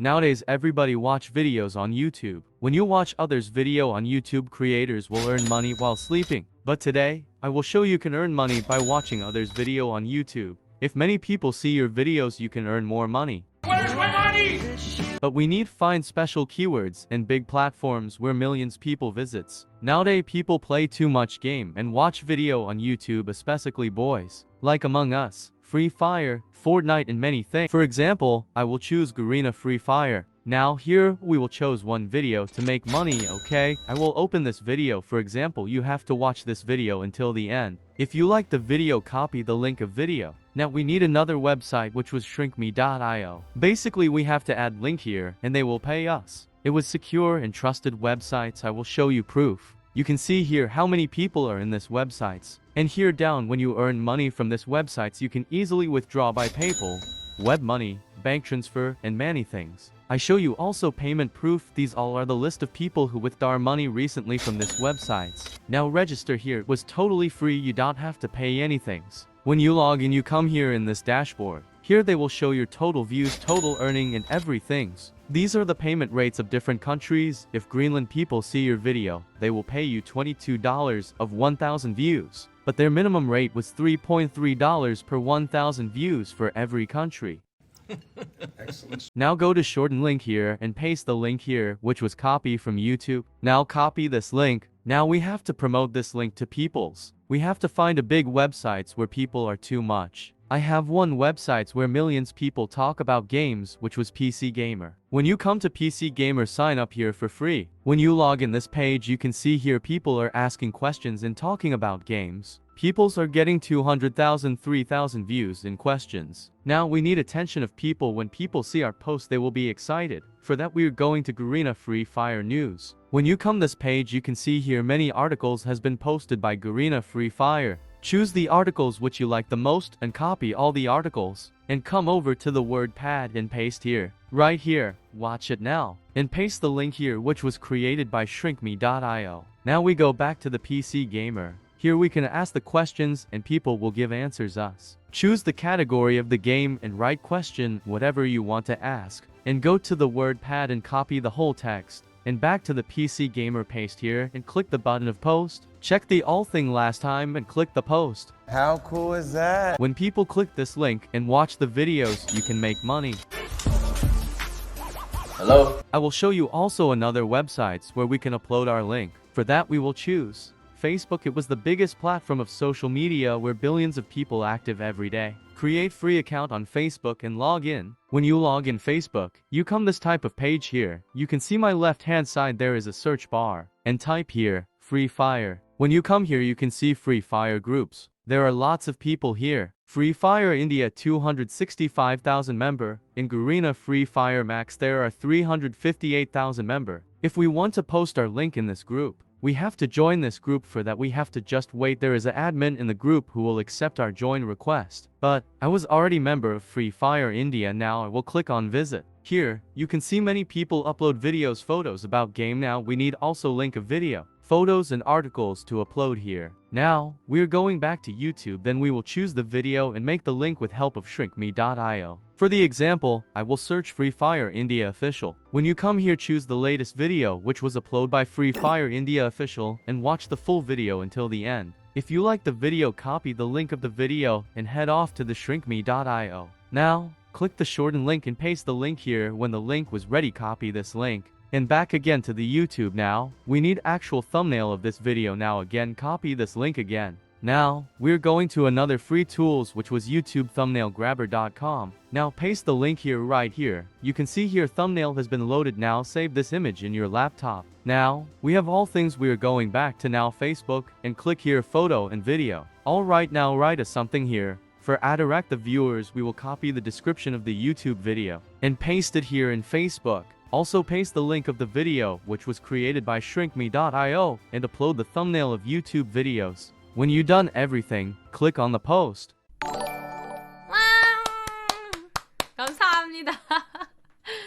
Nowadays everybody watch videos on YouTube. When you watch others' video on YouTube, creators will earn money while sleeping. But today, I will show you can earn money by watching others' video on YouTube. If many people see your videos, you can earn more money. Where's my money? But we need find special keywords and big platforms where millions people visits. Nowadays people play too much game and watch video on YouTube, especially boys. Like Among Us, Free Fire, Fortnite and many things. For example, I will choose Garena Free Fire. Now here we will choose one video to make money, okay? I will open this video. For example, you have to watch this video until the end. If you like the video, copy the link of video. Now we need another website which was shrinkme.io. Basically we have to add link here and they will pay us. It was secure and trusted websites. I will show you proof. You can see here how many people are in this websites. And here down, when you earn money from this websites, you can easily withdraw by PayPal, web money, bank transfer and many things. I show you also payment proof. These all are the list of people who withdraw money recently from this websites. Now register here. It was totally free. You don't have to pay anything. When you log in, you come here in this dashboard. Here they will show your total views, total earning and everything. These are the payment rates of different countries. If Greenland people see your video, they will pay you $22 of 1,000 views. But their minimum rate was $3.3 per 1,000 views for every country. Excellent. Now go to shorten link here and paste the link here, which was copy from YouTube. Now copy this link. Now we have to promote this link to peoples. We have to find a big websites where people are too much. I have one websites where millions people talk about games, which was PC Gamer. When you come to PC Gamer, sign up here for free. When you log in this page, you can see here people are asking questions and talking about games. Peoples are getting 200,000, 3,000 views in questions. Now we need attention of people. When people see our post, they will be excited. For that we are going to Garena Free Fire News. When you come this page, you can see here many articles has been posted by Garena Free Fire. Choose the articles which you like the most and copy all the articles. And come over to the word pad and paste here. Right here. Watch it now. And paste the link here which was created by shrinkme.io. Now we go back to the PC Gamer. Here we can ask the questions and people will give answers us. Choose the category of the game and write question whatever you want to ask. And go to the word pad and copy the whole text. And back to the PC Gamer, paste here and click the button of post. Check the all thing last time and click the post. How cool is that? When people click this link and watch the videos, you can make money. Hello? I will show you also another websites where we can upload our link. For that we will choose Facebook. It was the biggest platform of social media where billions of people active every day. Create free account on Facebook and log in. When you log in Facebook, you come this type of page here. You can see my left hand side there is a search bar. And type here, Free Fire. When you come here you can see Free Fire groups. There are lots of people here. Free Fire India 265,000 member. In Garena Free Fire Max there are 358,000 member. If we want to post our link in this group, we have to join this group. For that we have to just wait. There is an admin in the group who will accept our join request. But I was already member of Free Fire India. Now I will click on visit. Here, you can see many people upload videos, photos about game. Now we need also link of video, photos and articles to upload here. Now, we're going back to YouTube, then we will choose the video and make the link with help of shrinkme.io. For the example, I will search Free Fire India Official. When you come here, choose the latest video which was uploaded by Free Fire India Official and watch the full video until the end. If you like the video, copy the link of the video and head off to the shrinkme.io. Now, click the shorten link and paste the link here. When the link was ready, copy this link. And back again to the YouTube. Now, we need actual thumbnail of this video. Now again, copy this link again. Now, we're going to another free tools which was YouTube thumbnailgrabber.com. Now paste the link here right here. You can see here thumbnail has been loaded. Now save this image in your laptop. Now, we have all things. We are going back to now Facebook and click here photo and video. Alright, now write us something here. For direct the viewers, we will copy the description of the YouTube video and paste it here in Facebook. Also paste the link of the video which was created by shrinkme.io and upload the thumbnail of YouTube videos. When you done everything, click on the post. 감사합니다.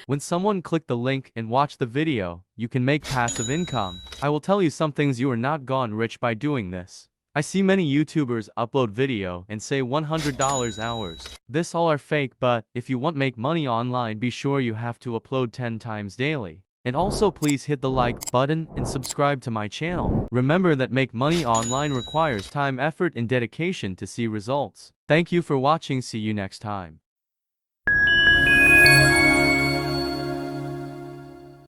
When someone click the link and watch the video, you can make passive income. I will tell you some things. You are not gone rich by doing this. I see many YouTubers upload video and say $100 hours. This all are fake, but if you want make money online, be sure you have to upload 10 times daily. And also please hit the like button and subscribe to my channel. Remember that make money online requires time, effort, and dedication to see results. Thank you for watching. See you next time.